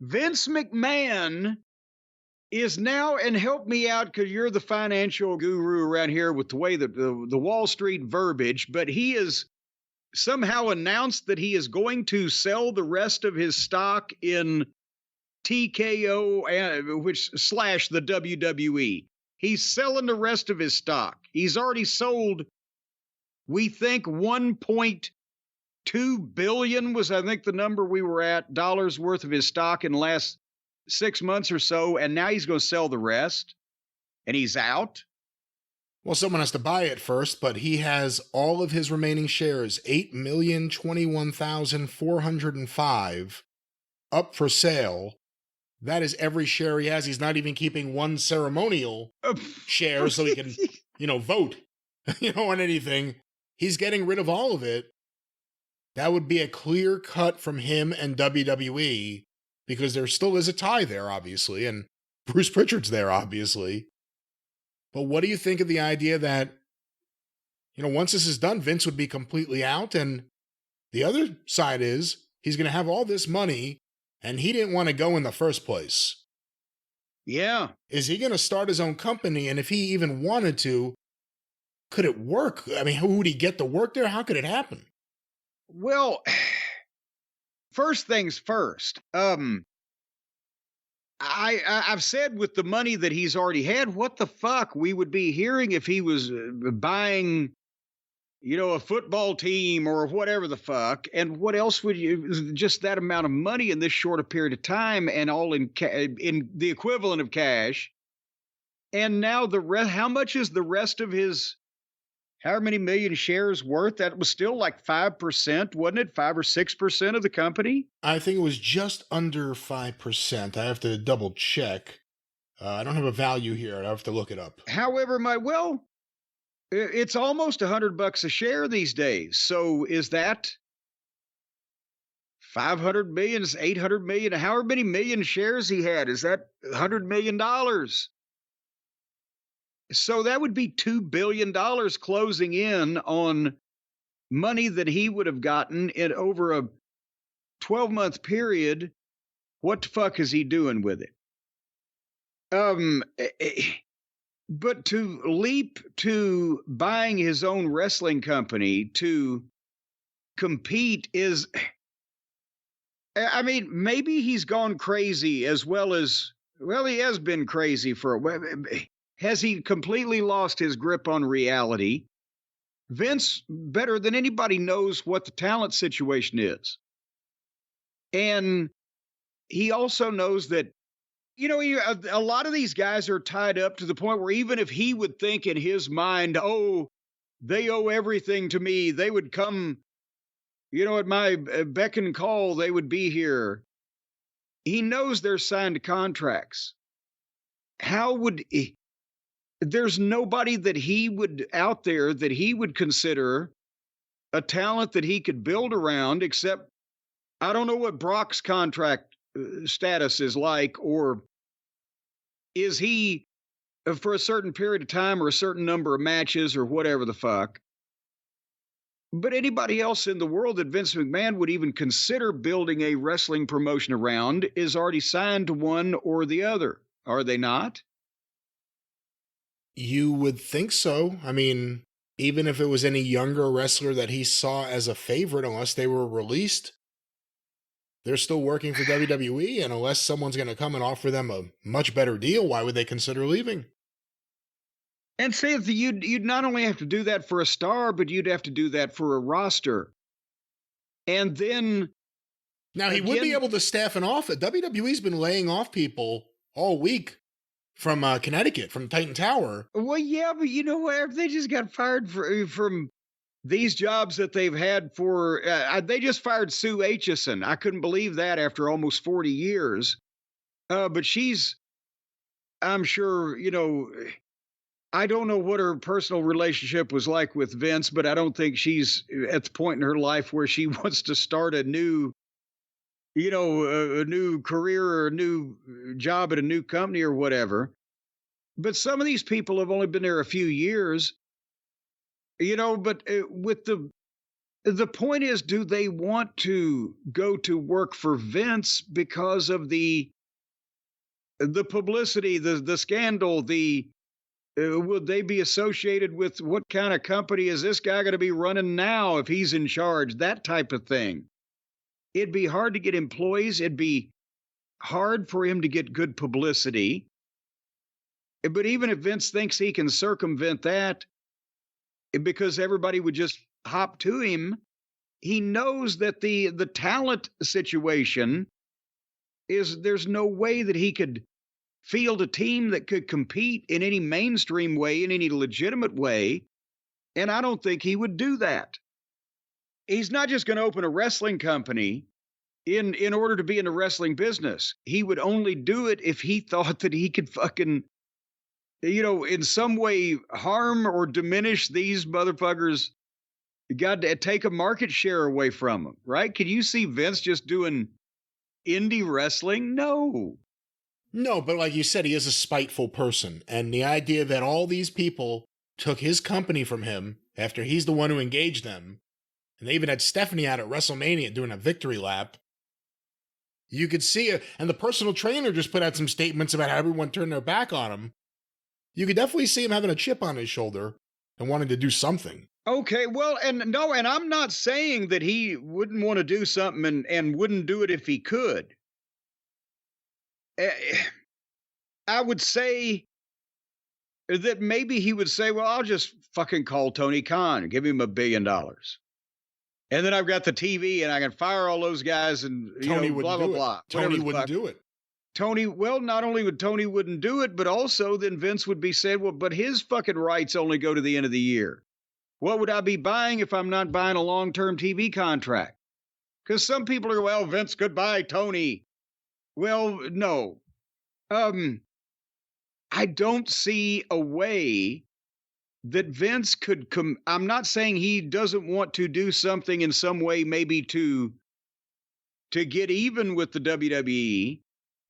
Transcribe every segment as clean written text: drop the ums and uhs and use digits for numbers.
Vince McMahon is now, and help me out because you're the financial guru around here with the way that the Wall Street verbiage, but he is somehow announced that he is going to sell the rest of his stock in TKO, which slash the WWE. He's selling the rest of his stock. He's already sold, we think, 1.2 billion was, I think, the number we were at, dollars worth of his stock in the last 6 months or so, and now he's going to sell the rest, and he's out. Well, someone has to buy it first, but he has all of his remaining shares, 8,021,405, up for sale. That is every share he has. He's not even keeping one ceremonial share so he can, vote, on anything. He's getting rid of all of it. That would be a clear cut from him and WWE, because there still is a tie there, obviously, and Bruce Pritchard's there, obviously. But what do you think of the idea that, once this is done, Vince would be completely out? And the other side is he's going to have all this money, and he didn't want to go in the first place. Yeah. Is he going to start his own company? And if he even wanted to, could it work? I mean, who would he get to work there? How could it happen? Well, first things first. I've said with the money that he's already had, what the fuck we would be hearing if he was buying, a football team or whatever the fuck, and what else would you, just that amount of money in this short a period of time, and all in the equivalent of cash. And now the rest, how much is the rest of his, how many million shares worth? That was still like 5%, wasn't it? 5 or 6% of the company? I think it was just under 5%. I have to double check. I don't have a value here. I have to look it up. However, it's almost $100 a share these days. So is that 500 million, 800 million, however many million shares he had? Is that $100 million? So that would be $2 billion closing in on money that he would have gotten in over a 12-month period. What the fuck is he doing with it? But to leap to buying his own wrestling company to compete is, I mean, maybe he's gone crazy as well, he has been crazy for a while. Has he completely lost his grip on reality? Vince, better than anybody, knows what the talent situation is. And he also knows that, a lot of these guys are tied up to the point where even if he would think in his mind, oh, they owe everything to me, they would come, at my beck and call, they would be here. He knows they're signed contracts. How would he? There's nobody that he would out there that he would consider a talent that he could build around, except I don't know what Brock's contract status is like, or is he for a certain period of time or a certain number of matches or whatever the fuck. But anybody else in the world that Vince McMahon would even consider building a wrestling promotion around is already signed to one or the other. Are they not? You would think so. I mean, even if it was any younger wrestler that he saw as a favorite, unless they were released, they're still working for WWE, and unless someone's going to come and offer them a much better deal, why would they consider leaving? And say that you'd not only have to do that for a star, but you'd have to do that for a roster. And then... Now, he would be able to staff an office. WWE's been laying off people all week from Connecticut, from Titan Tower. Well, yeah, but you know what? They just got fired from these jobs that they've had for... they just fired Sue Aitchison. I couldn't believe that after almost 40 years. But she's... I'm sure, I don't know what her personal relationship was like with Vince, but I don't think she's at the point in her life where she wants to start a new... a new career or a new job at a new company or whatever. But some of these people have only been there a few years, but with the The point is, do they want to go to work for Vince because of the publicity, the scandal, would they be associated with what kind of company is this guy going to be running now if he's in charge? That type of thing. It'd be hard to get employees. It'd be hard for him to get good publicity. But even if Vince thinks he can circumvent that because everybody would just hop to him, he knows that the talent situation is there's no way that he could field a team that could compete in any mainstream way, in any legitimate way. And I don't think he would do that. He's not just going to open a wrestling company in order to be in the wrestling business. He would only do it if he thought that he could fucking, in some way harm or diminish these motherfuckers. Got to take a market share away from them, right? Can you see Vince just doing indie wrestling? No. No, but like you said, he is a spiteful person. And the idea that all these people took his company from him after he's the one who engaged them, and they even had Stephanie out at WrestleMania doing a victory lap, you could see it. And the personal trainer just put out some statements about how everyone turned their back on him. You could definitely see him having a chip on his shoulder and wanting to do something. Okay, well, and I'm not saying that he wouldn't want to do something and wouldn't do it if he could. I would say that maybe he would say, well, I'll just fucking call Tony Khan and give him $1 billion. And then I've got the TV and I can fire all those guys and Tony blah, blah, blah. Tony wouldn't do it. Tony, well, not only would Tony wouldn't do it, but also then Vince would be said, well, but his fucking rights only go to the end of the year. What would I be buying if I'm not buying a long-term TV contract? Because some people are, well, Vince could buy Tony. Well, no. I don't see a way that Vince could come. I'm not saying he doesn't want to do something in some way, maybe to get even with the WWE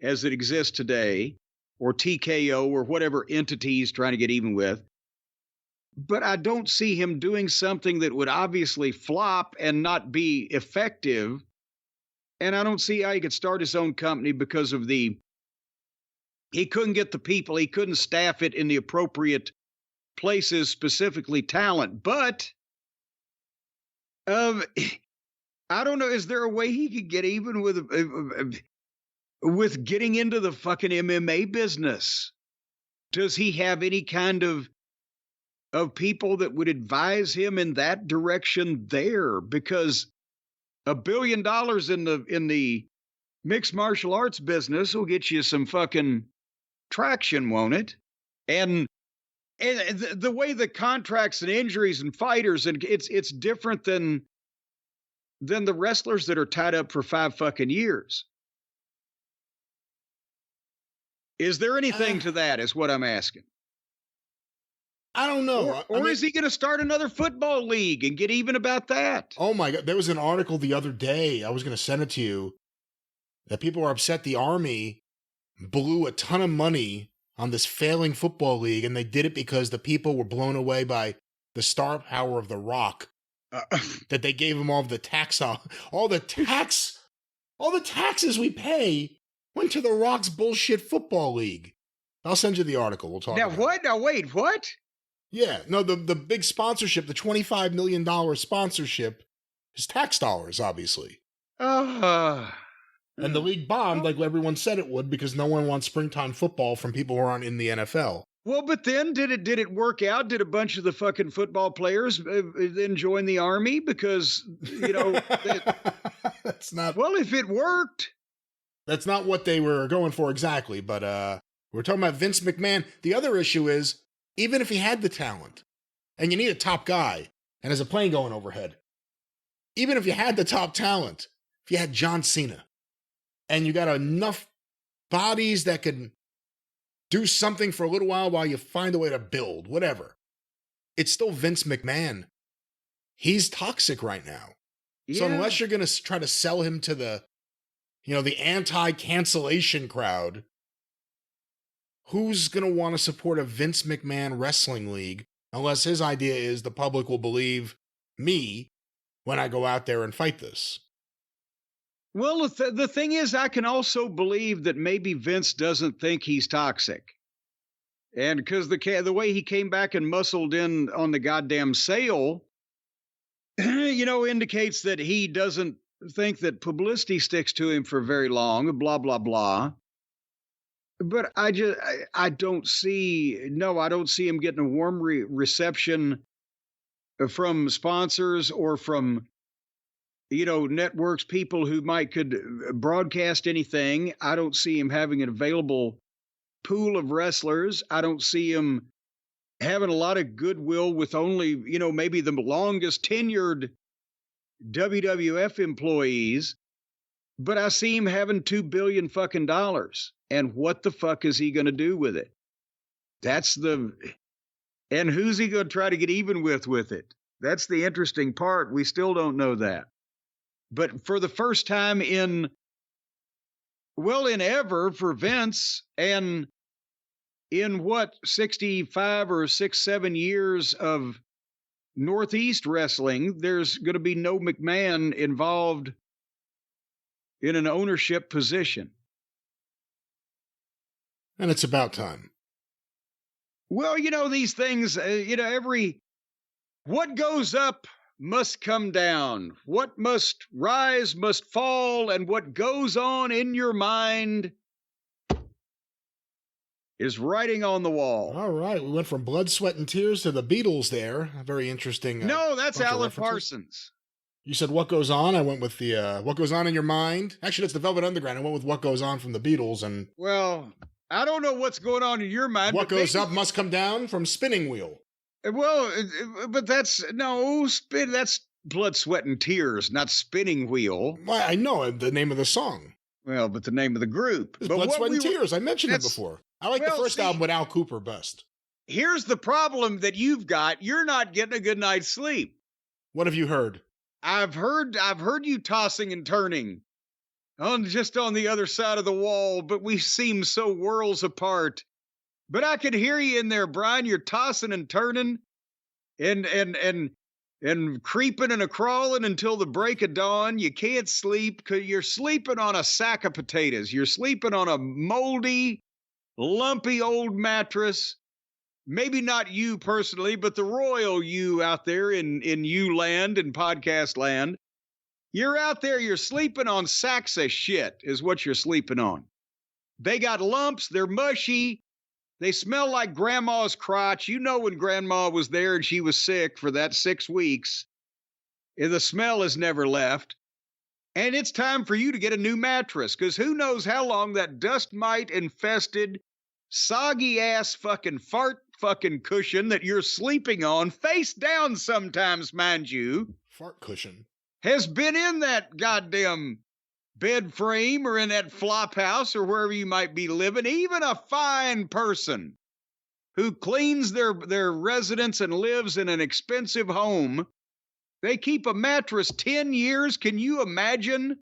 as it exists today, or TKO, or whatever entity he's trying to get even with. But I don't see him doing something that would obviously flop and not be effective. And I don't see how he could start his own company because of he couldn't get the people, he couldn't staff it in the appropriate places, specifically talent. But I don't know, is there a way he could get even with getting into the fucking MMA business? Does he have any kind of people that would advise him in that direction there? Because $1 billion in the mixed martial arts business will get you some fucking traction, won't it? And the way the contracts and injuries and fighters, and it's different than the wrestlers that are tied up for 5 fucking years. Is there anything to that, is what I'm asking. I don't know. Or is he going to start another football league and get even about that? Oh my God. There was an article the other day, I was going to send it to you, that people are upset the Army blew a ton of money on this failing football league, and they did it because the people were blown away by the star power of The Rock. That they gave him all the taxes we pay went to The Rock's bullshit football league. I'll send you the article. We'll talk about what? Now, wait, what? Yeah, no, the big sponsorship, the $25 million sponsorship is tax dollars, obviously. And the league bombed like everyone said it would because no one wants springtime football from people who aren't in the NFL. Well, but then did it work out? Did a bunch of the fucking football players then join the Army? Because, that's not... Well, if it worked... That's not what they were going for exactly, but we're talking about Vince McMahon. The other issue is, even if he had the talent, and you need a top guy, and there's a plane going overhead, even if you had the top talent, if you had John Cena, and you got enough bodies that can do something for a little while you find a way to build, whatever, it's still Vince McMahon. He's toxic right now. Yeah. So unless you're going to try to sell him to the anti-cancellation crowd, who's going to want to support a Vince McMahon wrestling league unless his idea is the public will believe me when I go out there and fight this. Well, the thing is, I can also believe that maybe Vince doesn't think he's toxic. And because the way he came back and muscled in on the goddamn sale, indicates that he doesn't think that publicity sticks to him for very long, blah, blah, blah. But I don't see him getting a warm reception from sponsors or from, networks, people who could broadcast anything. I don't see him having an available pool of wrestlers. I don't see him having a lot of goodwill with only, maybe the longest tenured WWF employees. But I see him having $2 billion fucking dollars. And what the fuck is he going to do with it? And who's he going to try to get even with it? That's the interesting part. We still don't know that. But for the first time in ever for Vince, and in 65 or 7 years of Northeast wrestling, there's going to be no McMahon involved in an ownership position. And it's about time. Well, these things, what goes up must come down. What must rise must fall, and what goes on in your mind is writing on the wall. All right. We went from Blood, Sweat, and Tears to the Beatles there. A very interesting. No, that's Alan Parsons. You said What Goes On. I went with the What Goes On in Your Mind. Actually, that's the Velvet Underground. I went with What Goes On from the Beatles. And well, I don't know what's going on in your mind. What Goes Up Must Come Down from Spinning Wheel. Well, but that's Blood, Sweat, and Tears, not Spinning Wheel. Well, I know the name of the song. Well, but the name of the group. It's Blood, Sweat, and Tears. I mentioned it before. I like the first album with Al Cooper best. Here's the problem that you've got. You're not getting a good night's sleep. What have you heard? I've heard you tossing and turning just on the other side of the wall, but we seem so worlds apart. But I could hear you in there, Brian. You're tossing and turning and creeping and a crawling until the break of dawn. You can't sleep because you're sleeping on a sack of potatoes. You're sleeping on a moldy, lumpy old mattress. Maybe not you personally, but the royal you out there in you land and podcast land. You're out there, you're sleeping on sacks of shit is what you're sleeping on. They got lumps, they're mushy, they smell like grandma's crotch. You know when grandma was there and she was sick for that 6 weeks, and the smell has never left. And it's time for you to get a new mattress, because who knows how long that dust mite infested, soggy ass fucking fart fucking cushion that you're sleeping on, face down sometimes, mind you. Fart cushion. Has been in that goddamn bed frame or in that flop house or wherever you might be living. Even a fine person who cleans their residence and lives in an expensive home, they keep a mattress 10 years. Can you imagine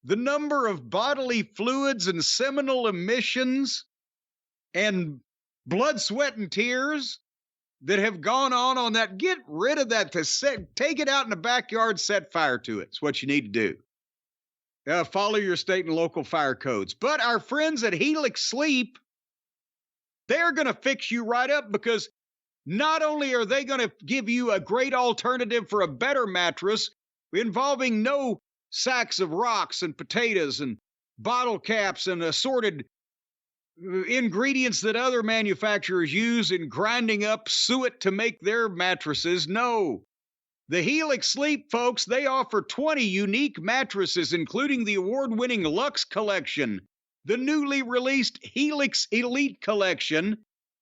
the number of bodily fluids and seminal emissions and blood, sweat, and tears that have gone on that? Get rid of that. Take it out in the backyard, set fire to it. It's what you need to do. Follow your state and local fire codes. But our friends at Helix Sleep, they're going to fix you right up, because not only are they going to give you a great alternative for a better mattress involving no sacks of rocks and potatoes and bottle caps and assorted ingredients that other manufacturers use in grinding up suet to make their mattresses. No. The Helix Sleep folks, they offer 20 unique mattresses, including the award-winning Luxe Collection, the newly released Helix Elite Collection,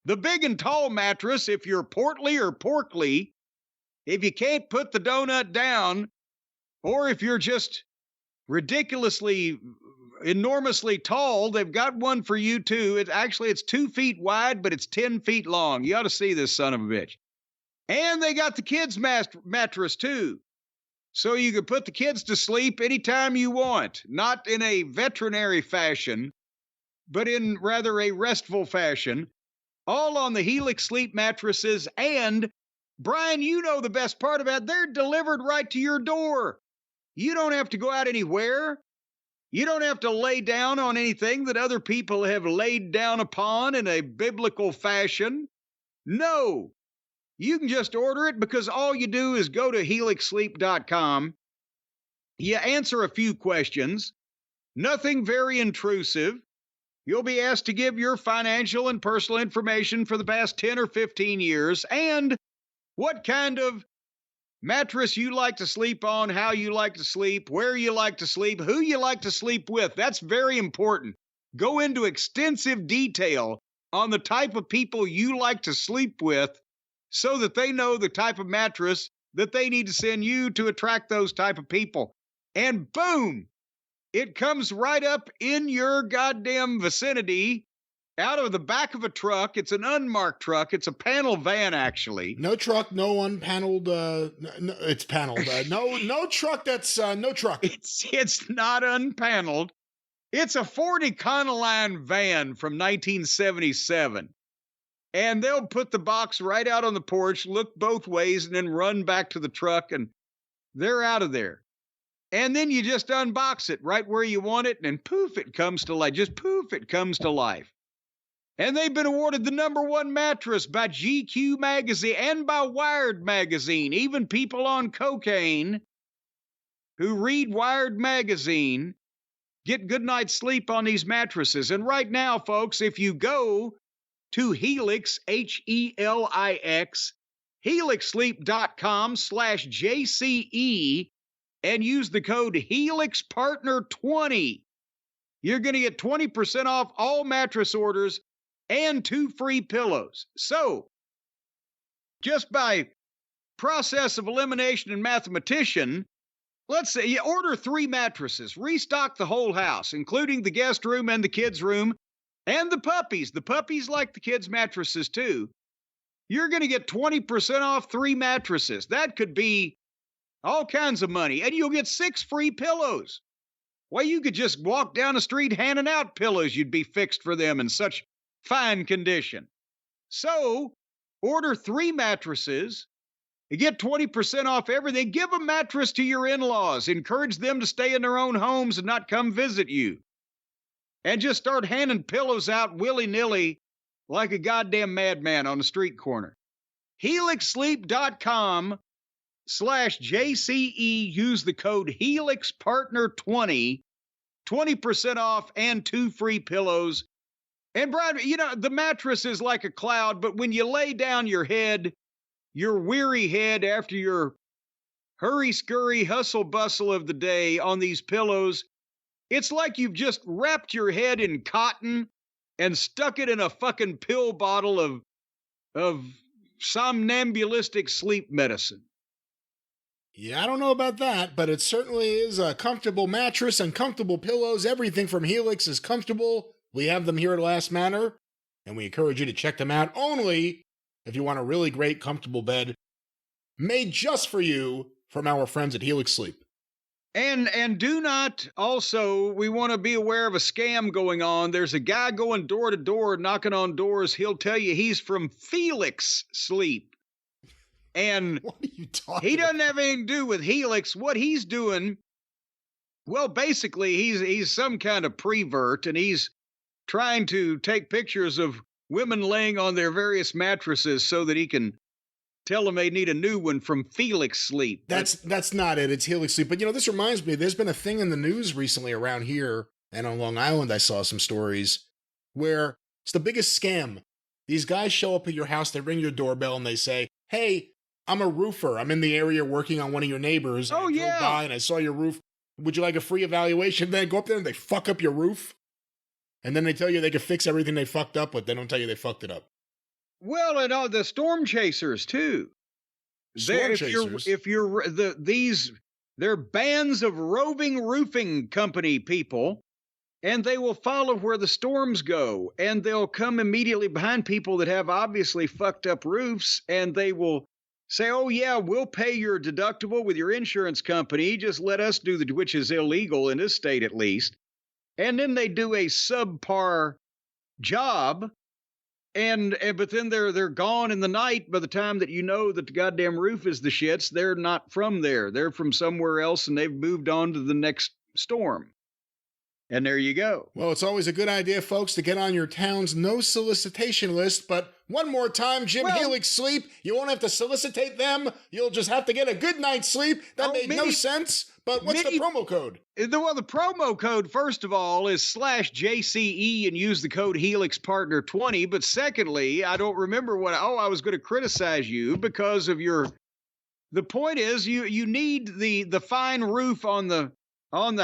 the big and tall mattress if you're portly or porkly, if you can't put the donut down, or if you're just ridiculously, enormously tall, they've got one for you too. It's 2 feet wide, but it's 10 feet long. You ought to see this son of a bitch. And they got the kids' mattress too. So you can put the kids to sleep anytime you want, not in a veterinary fashion, but in rather a restful fashion, all on the Helix Sleep mattresses and Brian, you know the best part about it. They're delivered right to your door. You don't have to go out anywhere. You don't have to lay down on anything that other people have laid down upon in a biblical fashion. No, you can just order it because all you do is go to helixsleep.com. You answer a few questions, nothing very intrusive. You'll be asked to give your financial and personal information for the past 10 or 15 years and what kind of mattress you like to sleep on, how you like to sleep, where you like to sleep, who you like to sleep with. That's very important. Go into extensive detail on the type of people you like to sleep with so that they know the type of mattress that they need to send you to attract those type of people. And boom, it comes right up in your goddamn vicinity out of the back of a truck. It's an unmarked truck. It's a panel van, actually. No truck, no unpaneled. No, it's paneled. No truck. That's no truck. It's not unpaneled. It's a Ford Econoline van from 1977. And they'll put the box right out on the porch, look both ways, and then run back to the truck, and they're out of there. And then you just unbox it right where you want it, and poof, it comes to life. Just poof, it comes to life. And they've been awarded the #1 mattress by GQ magazine and by Wired magazine. Even people on cocaine who read Wired magazine get good night's sleep on these mattresses. And right now, folks, if you go to Helix, Helix, helixsleep.com/JCE, and use the code HelixPartner20, you're going to get 20% off all mattress orders and 2 free pillows. So, just by process of elimination and mathematician, let's say you order 3 mattresses, restock the whole house, including the guest room and the kids' room, and the puppies. The puppies like the kids' mattresses too. You're going to get 20% off 3 mattresses. That could be all kinds of money. And you'll get 6 free pillows. Well, you could just walk down the street handing out pillows. You'd be fixed for them in such fine condition. So, order 3 mattresses. You get 20% off everything. Give a mattress to your in-laws. Encourage them to stay in their own homes and not come visit you. And just start handing pillows out willy-nilly like a goddamn madman on the street corner. HelixSleep.com/JCE. Use the code HelixPartner20. 20% off and 2 free pillows. And Brian, you know, the mattress is like a cloud, but when you lay down your head, your weary head after your hurry-scurry, hustle-bustle of the day on these pillows, it's like you've just wrapped your head in cotton and stuck it in a fucking pill bottle of somnambulistic sleep medicine. Yeah, I don't know about that, but it certainly is a comfortable mattress and comfortable pillows. Everything from Helix is comfortable. We have them here at Last Manor, and we encourage you to check them out only if you want a really great, comfortable bed made just for you from our friends at Helix Sleep. And do not, also, we want to be aware of a scam going on. There's a guy going door to door, knocking on doors. He'll tell you he's from Felix Sleep. And what are you talking he doesn't have anything to do with Helix. What he's doing, well, basically, he's some kind of prevert, and he's trying to take pictures of women laying on their various mattresses so that he can tell them they need a new one from Felix Sleep. That's not it. It's Helix Sleep. But, you know, this reminds me, there's been a thing in the news recently around here, and on Long Island I saw some stories, where it's the biggest scam. These guys show up at your house, they ring your doorbell, and they say, hey, I'm a roofer. I'm in the area working on one of your neighbors. Oh, yeah. I drove by and I saw your roof. Would you like a free evaluation? Then go up there and they fuck up your roof. And then they tell you they can fix everything they fucked up, but they don't tell you they fucked it up. Well, and all the storm chasers too. Storm chasers. They're bands of roving roofing company people, and they will follow where the storms go, and they'll come immediately behind people that have obviously fucked up roofs, and they will say, oh yeah, we'll pay your deductible with your insurance company. Just let us do which is illegal in this state at least. And then they do a subpar job, but then they're gone in the night. By the time that you know that the goddamn roof is the shits, they're not from there. They're from somewhere else, and they've moved on to the next storm. And there you go. Well, it's always a good idea, folks, to get on your town's no solicitation list. But one more time, Jim Helix Sleep, you won't have to solicitate them. You'll just have to get a good night's sleep. That made no sense. But what's the promo code? Well, the promo code, first of all, is /JCE and use the code HelixPartner20. But secondly, I don't remember I was going to criticize you because of the point is you need the fine roof on the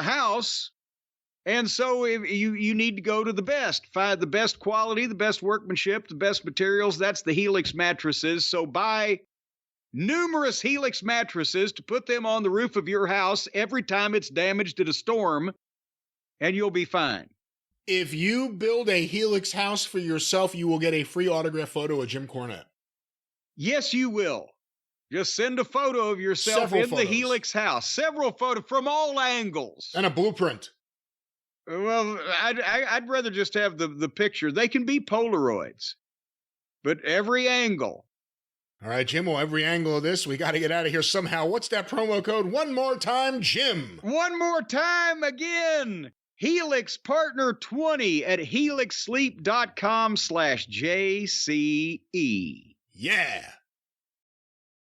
house. And so you need to go to the best, find the best quality, the best workmanship, the best materials. That's the Helix mattresses. So buy numerous Helix mattresses to put them on the roof of your house every time it's damaged in a storm, and you'll be fine. If you build a Helix house for yourself, you will get a free autograph photo of Jim Cornette. Yes, you will. Just send a photo of yourself in the Helix house. Several photos from all angles. And a blueprint. Well, I'd rather just have the picture. They can be Polaroids, but every angle. All right, Jim, well, every angle of this, we got to get out of here somehow. What's that promo code? One more time, Jim. One more time again. HelixPartner20 at helixsleep.com/JCE. Yeah.